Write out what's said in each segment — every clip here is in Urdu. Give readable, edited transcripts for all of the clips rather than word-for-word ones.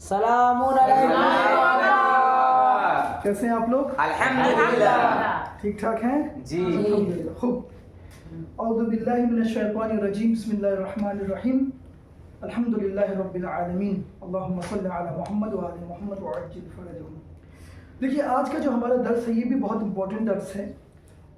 سلام علیکم. کیسے ہیں آپ لوگ؟ الحمدللہ. ٹھیک ٹھاک ہیں؟ جی. الحمدللہ. خوب. اعوذ باللہ من الشیطان الرجیم. بسم اللہ الرحمن الرحیم. الحمدللہ رب العالمین. اللہم صلی علی محمد وآل محمد وعجل فرجہم. دیکھیے آج کا جو ہمارا درس ہے یہ بھی بہت امپورٹنٹ درس ہے،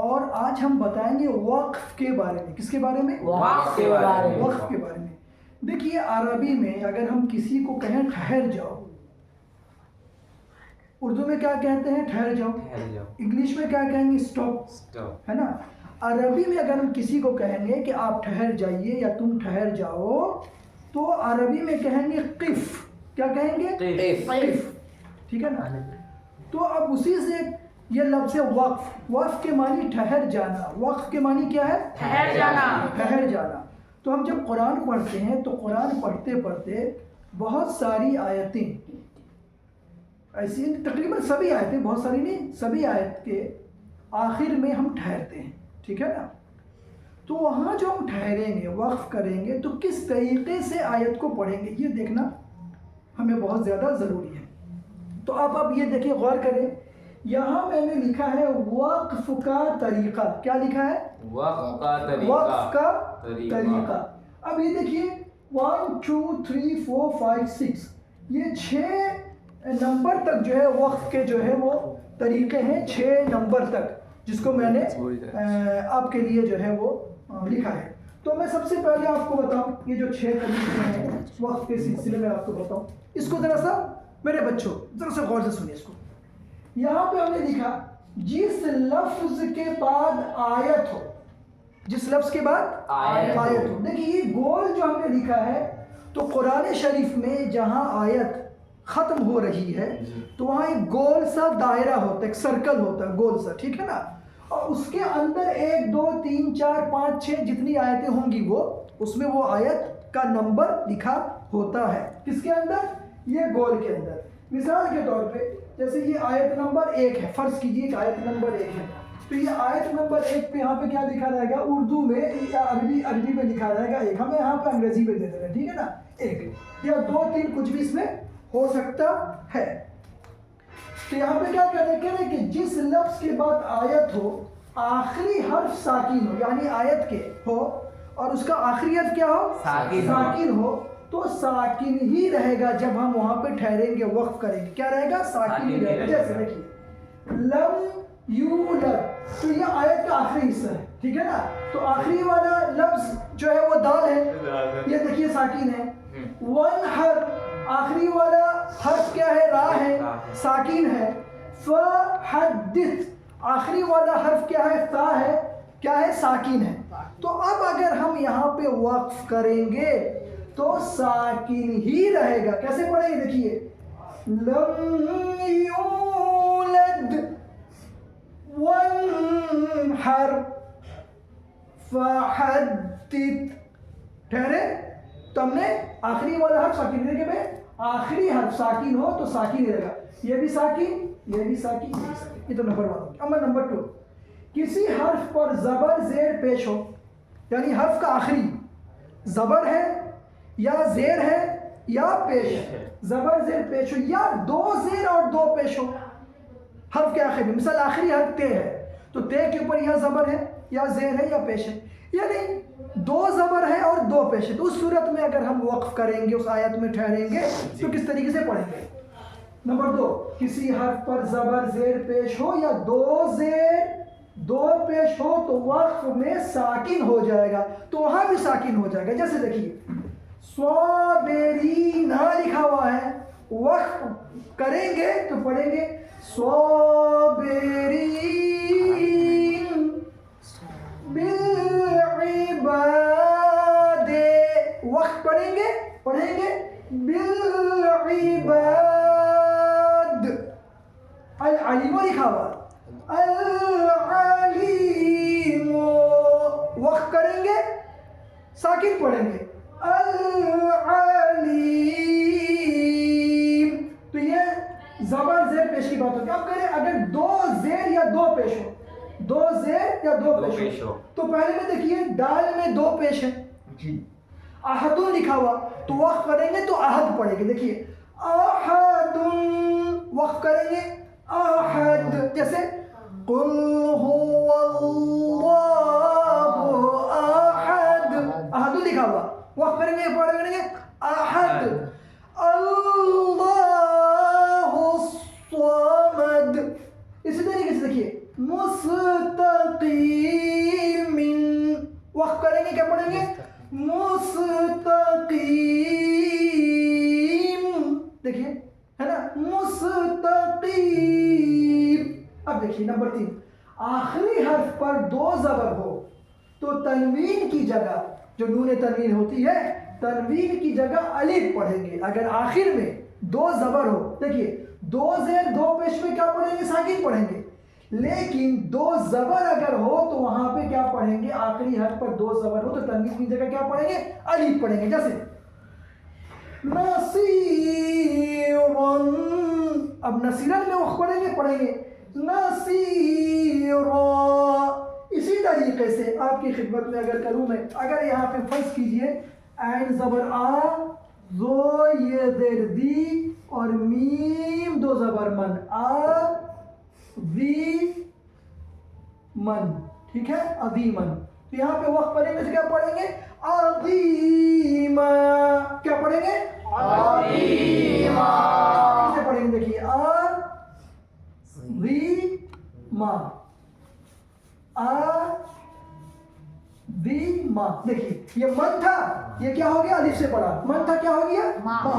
اور آج ہم بتائیں گے وقف کے بارے میں. کس کے بارے میں؟ وقف کے بارے میں. وقف کے بارے میں. دیکھیے عربی میں اگر ہم کسی کو کہیں ٹھہر جاؤ، اردو میں کیا کہتے ہیں؟ ٹھہر جاؤ. انگلش میں کیا کہیں گے؟ اسٹاپ. ہے نا؟ عربی میں اگر ہم کسی کو کہیں گے کہ آپ ٹھہر جائیے یا تم ٹھہر جاؤ، تو عربی میں کہیں گے قف. کیا کہیں گے؟ قف. ٹھیک ہے نا؟ تو اب اسی سے یہ لفظ ہے وقف. وقف کے معنی ٹھہر جانا. وقف کے معنی کیا ہے؟ ٹھہر جانا. ٹھہر جانا. تو ہم جب قرآن پڑھتے ہیں تو قرآن پڑھتے پڑھتے بہت ساری آیتیں ایسی ہیں، تقریباً سبھی آیتیں، بہت ساری نہیں، سبھی آیت کے آخر میں ہم ٹھہرتے ہیں. ٹھیک ہے نا؟ تو وہاں جو ہم ٹھہریں گے، وقف کریں گے، تو کس طریقے سے آیت کو پڑھیں گے یہ دیکھنا ہمیں بہت زیادہ ضروری ہے. تو اب یہ دیکھیں، غور کریں. یہاں میں نے لکھا ہے وقف کا طریقہ. کیا لکھا ہے؟ وقف کا طریقہ. وقف کا طریقہ. اب یہ دیکھیے 1 2 3 4 5 6 یہ 6 نمبر تک جو ہے وقف کے جو ہے وہ طریقے ہیں. 6 نمبر تک جس کو میں نے آپ کے لیے جو ہے وہ لکھا ہے. تو میں سب سے پہلے آپ کو بتاؤں یہ جو 6 طریقے ہیں وقف کے سلسلے میں آپ کو بتاؤں. اس کو ذرا سا میرے بچوں ذرا سا غور سے سنیے. اس کو یہاں پہ ہم نے لکھا جس لفظ کے بعد آیت ہو. جس لفظ کے بعد آیت ہو. دیکھیے یہ گول جو ہم نے لکھا ہے، تو قرآن شریف میں جہاں آیت ختم ہو رہی ہے تو وہاں ایک گول سا دائرہ ہوتا ہے، ایک سرکل ہوتا ہے گول سا. ٹھیک ہے نا؟ اور اس کے اندر 1 2 3 4 5 6 جتنی آیتیں ہوں گی وہ اس میں وہ آیت کا نمبر لکھا ہوتا ہے. کس کے اندر؟ یہ گول کے اندر. مثال کے طور پہ جیسے یہ آیت نمبر 1 ہے، فرض کیجیے کہ آیت نمبر 1 ہے، تو یہ آیت نمبر 1 پہ یہاں پہ کیا لکھا رہے گا؟ اردو میں یا عربی میں لکھا رہے گا 1. ہم یہاں پہ انگریزی میں دے دے رہے ہیں. ٹھیک ہے نا؟ 1 یا 2 3 کچھ بھی اس میں ہو سکتا ہے. تو یہاں پہ کیا کہہ رہے کہ جس لفظ کے بعد آیت ہو آخری حرف ساکن ہو، یعنی آیت کے ہو اور اس کا آخری حرف کیا ہو؟ ساکن ہو. تو ساکن ہی رہے گا جب ہم وہاں پہ ٹھہریں گے، وقف کریں گے. کیا رہے گا؟ ساکن ہی رہے گا. جیسے دیکھیے لم یولد، تو یہ آیت کا آخری حصہ ہے. ٹھیک ہے نا؟ تو آخری والا لفظ جو ہے وہ دال ہے، یہ دیکھیے ساکن ہے. ونحر، آخری والا حرف کیا ہے؟ را ہے، ساکن ہے. فحدث، آخری والا حرف کیا ہے؟ تا ہے، کیا ہے؟ ساکن ہے. تو اب اگر ہم یہاں پہ وقف کریں گے تو ساکن ہی رہے گا. کیسے پڑھیں گے؟ دیکھیے لم یولد وانحر فحدث. ٹھہرے؟ تو ہم نے آخری والا حرف ساکن رہے گا. آخری حرف ساکن ہو تو ساکن ہی رہے گا. یہ بھی ساکن، یہ بھی ساکن، یہ بھی ساکن. یہ تو نمبر 1. اب نمبر 2، کسی حرف پر زبر زیر پیش ہو، یعنی حرف کا آخری زبر ہے یا زیر ہے یا پیش ہے. زبر زیر پیش ہو یا 2 زیر اور 2 پیش ہو حرف کے آخر میں. مثال آخری حرف تے ہے تو تے کے اوپر یا زبر ہے یا زیر ہے یا پیش ہے، یعنی 2 زبر ہے اور 2 پیش ہے. تو اس صورت میں اگر ہم وقف کریں گے، اس آیت میں ٹھہریں گے تو کس طریقے سے پڑھیں گے؟ نمبر 2، کسی حرف پر زبر زیر پیش ہو یا 2 زیر 2 پیش ہو تو وقف میں ساکن ہو جائے گا. تو وہاں بھی ساکن ہو جائے گا. جیسے دیکھیے صابرین لکھا ہوا ہے، وقف کریں گے تو پڑھیں گے صابرین بالعباد. وقف پڑھیں گے بالعباد. العلیم لکھا ہوا، العلیم. وقف کریں گے ساکن پڑھیں گے العلیم. تو یہ زبر زیر پیش کی بات ہوتی ہے. اب کریں اگر 2 زیر یا 2 پیش ہو، 2 زیر یا 2 پیش ہو، تو پہلے میں دیکھیے دال میں 2 پیش ہے جی. احد لکھا ہوا تو وقف کریں گے تو احد پڑھیں گے. دیکھیے احد وقف کریں گے احد جیسے قل هو اللہ احد احد لکھا ہوا وقف کریں گے پڑھیں گے احد اللہ الصمد. اسی طریقے سے دیکھیے مستقیم وقف کریں گے کیا پڑھیں گے مستقیم دیکھیے ہے نا مستقیم. اب دیکھیے نمبر 3 آخری حرف پر 2 زبر ہو تو تنوین کی جگہ جو نون تنوین ہوتی ہے تنوین کی جگہ الف پڑھیں گے. اگر آخر میں 2 زبر ہو دیکھیے 2 زیر 2 پیش میں کیا پڑھیں گے ساکن پڑھیں گے لیکن 2 زبر اگر ہو تو وہاں پہ کیا پڑھیں گے آخری حرف پر 2 زبر ہو تو تنوین کی جگہ کیا پڑھیں گے الف پڑھیں گے. جیسے نصیرن اب نصیرن میں وقف پڑھیں گے نصیرا. اسی طریقے سے آپ کی خدمت میں اگر کروں میں اگر یہاں پہ فرض کیجئے عین زبر آ زو یہ زیر دی اور میم 2 زبر من آ وی من ٹھیک ہے عظیمن. تو یہاں پہ وقف پڑھیں گے تو کیا پڑھیں گے عظیما. کیا پڑھیں گے عظیما. اسے پڑھیں گے دیکھیے عظیما عظیما. دیکھیے یہ من تھا یہ کیا ہو گیا الف سے پڑھا من تھا کیا ہو گیا ما ہو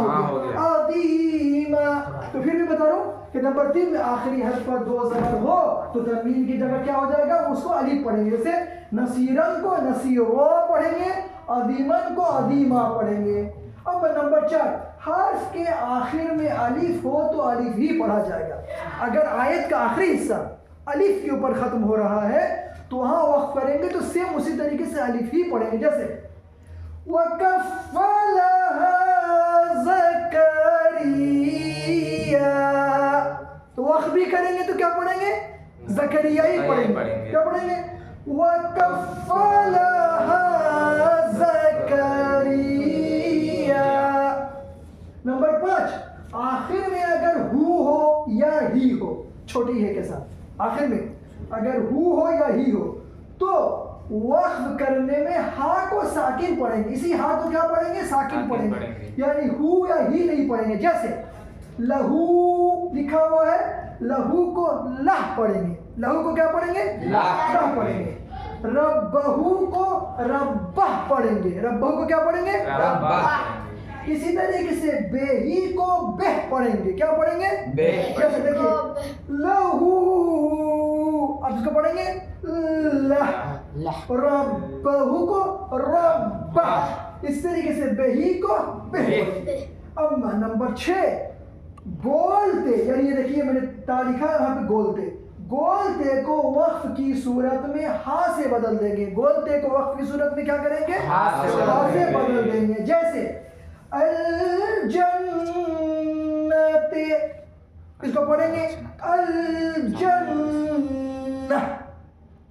گیا عظیما. تو پھر بھی بتا رہا ہوں کہ نمبر 3 میں آخری حرف پر 2 زبر ہو تو تنوین کی جگہ کیا ہو جائے گا اس کو الف پڑھیں گے. جیسے نصیرن کو نصیرو پڑھیں گے عظیمن کو عظیما پڑھیں گے. اب نمبر 4 حرف کے آخر میں الف ہو تو الف ہی پڑھا جائے گا. اگر آیت کا آخری حصہ الف کے اوپر ختم ہو رہا ہے تو وہاں وقف کریں گے تو سیم اسی طریقے سے الف ہی پڑھیں گے. جیسے وَكَفَّلَهَا زَكَرِيَّا تو وقف بھی کریں گے تو کیا پڑھیں گے زکریا ہی پڑھیں گے. کیا پڑھیں گے وَكَفَّلَهَا زَكَرِيَّا. نمبر 5 آخر میں اگر ہو یا ہی ہو چھوٹی ہے کے ساتھ آخر میں اگر ہو یا ہی ہو تو وقف کرنے میں ہا کو ساکن پڑھیں گے. اسی ہا کو کیا پڑھیں گے ساکن پڑھیں گے یعنی ہو یا ہی نہیں پڑھیں گے. جیسے لہو لکھا ہوا ہے لہو کو لہ پڑھیں گے لہو کو کیا پڑھیں گے لہ پڑھیں گے. ربہو کو ربہ پڑھیں گے ربہو کو کیا پڑھیں گے ربہ. اسی طریقے سے بے ہی کو بہ پڑھیں گے کیا پڑھیں گے بہ. جیسے دیکھیے لہو اب اس کو پڑھیں گے لہ ربہو کو ربہ. اس طریقے سے بے ہی کو بہ. اب نمبر 6 گولتے یعنی یہ دیکھیے میں نے تا لکھا ہے یہاں پہ گولتے گولتے کو وقف کی صورت میں ہا سے بدل دیں گے. گولتے کو وقف کی صورت میں کیا کریں گے ہا سے بدل دیں گے. جیسے الجنت اس کو پڑھیں گے الجنہ.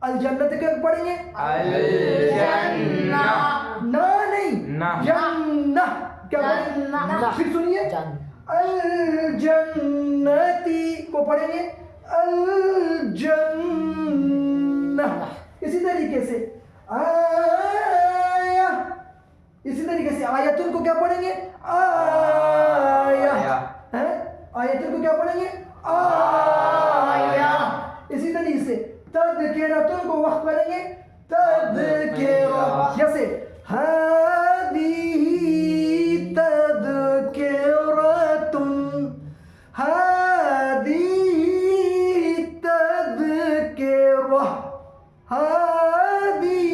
الجنت کیا پڑھیں گے الجنہ نا نہیں جنہ. کیا پڑھیں گے پھر سنیے الجنتی کو پڑھیں گے الجنہ. اسی طریقے سے آیا اسی طریقے سے آیتن کو کیا پڑھیں گے آیا آیتن کو کیا پڑھیں گے آیا. اسی طریقے سے تذکرتن کو وقف کریں گے تذکرہ. جیسے هذه تذکرۃ هذه تذکرہ هذه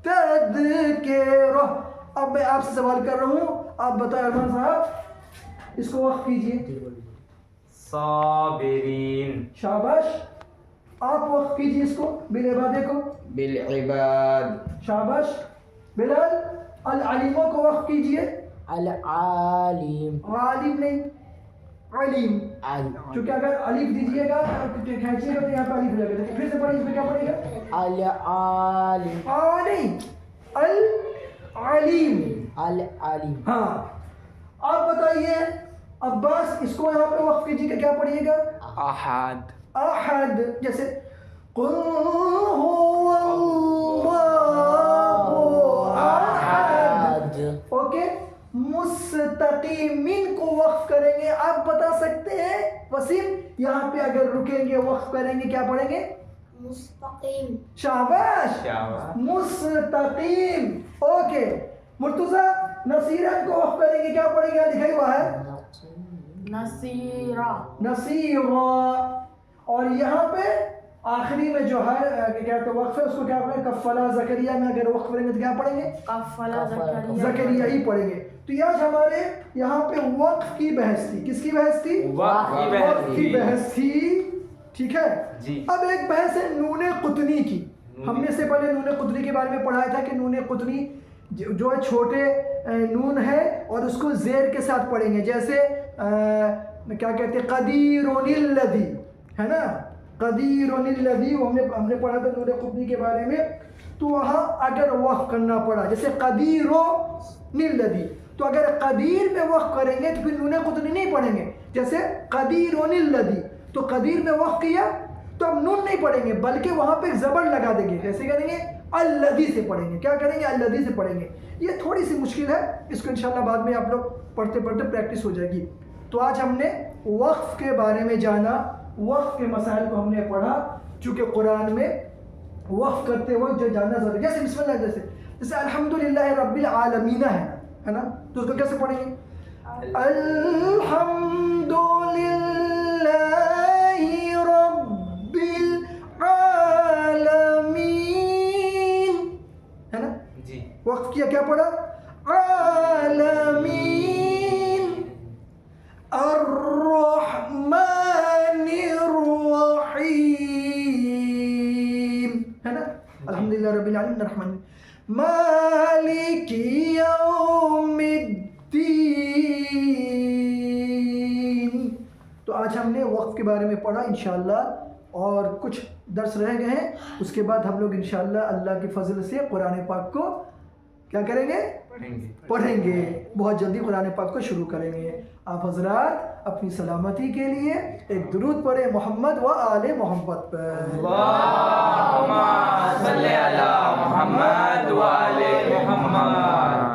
تذکرہ. اب میں آپ سے سوال کر رہا ہوں آپ بتائیں ارمان صاحب اس کو وقف کیجئے. صابرین. شاباش. آپ وقف کیجئے اس کو بالعبادے کو بالعباد. شاباش. بلال العلیموں کو وقف کیجئے العالم عالم نہیں علیم. چونکہ اگر الف دیجئے گا کھینچیے گا تو یہاں پہ الف لگے گا. پھر سے پڑھیں اس میں کیا پڑے گا العالم نہیں العلیم. العلیم. ہاں آپ بتائیے عباس اس کو یہاں پہ وقف کیجیے کہ کیا پڑھیے گا؟ احد احد. جیسے قل هو اللہ احد. اوکے. مستقیمین کو وقف کریں گے. آپ بتا سکتے ہیں وسیم یہاں پہ اگر رکیں گے وقف کریں گے کیا پڑھیں گے؟ مستقیم. شاباش. مستقیم. اوکے. مرتضیٰ نصیران کو وقف کریں گے کیا پڑھیں گے؟ لکھا ہوا ہے نصیرہ. نصیرا. اور یہاں پہ آخری میں جو ہے کیا تو وقف ہے اس کو کیا پڑھیں گے؟ کفلا زکریا میں اگر وقف کریں گے تو کیا پڑھیں گے؟ کفلا زکریا ہی پڑھیں گے. تو یہ آج ہمارے یہاں پہ وقف کی بحث تھی. کس کی بحث تھی؟ وقف کی بحث تھی. ٹھیک ہے جی. اب ایک بحث ہے نون قطنی کی. ہم نے سے پہلے نون قطنی کے بارے میں پڑھایا تھا کہ نون قطنی جو ہے چھوٹے نون ہے اور اس کو زیر کے ساتھ پڑھیں گے. جیسے کیا کہتے ہیں قدیر الذی ہے نا, قدیر الذی وہ ہم نے پڑھا تھا نون قطنی کے بارے میں. تو وہاں اگر وقف کرنا پڑا جیسے قدیر الذی تو اگر قدیر میں وقف کریں گے تو پھر نون قطنی نہیں پڑھیں گے. جیسے قدیر الذی تو قدیر میں وقف کیا تو اب نون نہیں پڑھیں گے بلکہ وہاں پہ زبر لگا دیں گے. کیسے کریں گے؟ الذی سے پڑھیں گے. کیا کریں گے؟ الذی سے پڑھیں گے. یہ تھوڑی سی مشکل ہے, اس کو انشاءاللہ بعد میں آپ لوگ پڑھتے پڑھتے پریکٹس ہو جائے گی. تو آج ہم نے وقف کے بارے میں جانا, وقف کے مسائل کو ہم نے پڑھا. چونکہ قرآن میں وقف کرتے وقت جو جاننا ضروری ہے, جیسے بسم اللہ جیسے الحمدللہ رب العالمین ہے نا, تو اس کو کیسے پڑھیں گے؟ الحمدللہ رب العالمین ہے نا. جی. وقف کیا, کیا پڑھا؟ عالمین. الرحمن الرحیم ہے نا. الحمدللہ رب العالمین الرحمن مالک یوم الدین. تو آج ہم نے وقف کے بارے میں پڑھا انشاءاللہ, اور کچھ درس رہ گئے ہیں. اس کے بعد ہم لوگ انشاءاللہ اللہ کے فضل سے قرآن پاک کو کیا کریں گے؟ پڑھیں گے. بہت جلدی قرآن پاک کو شروع کریں گے. آپ حضرات اپنی سلامتی کے لیے ایک درود پڑھیں محمد و آل محمد پر. اللہم صلی علی محمد و آل محمد.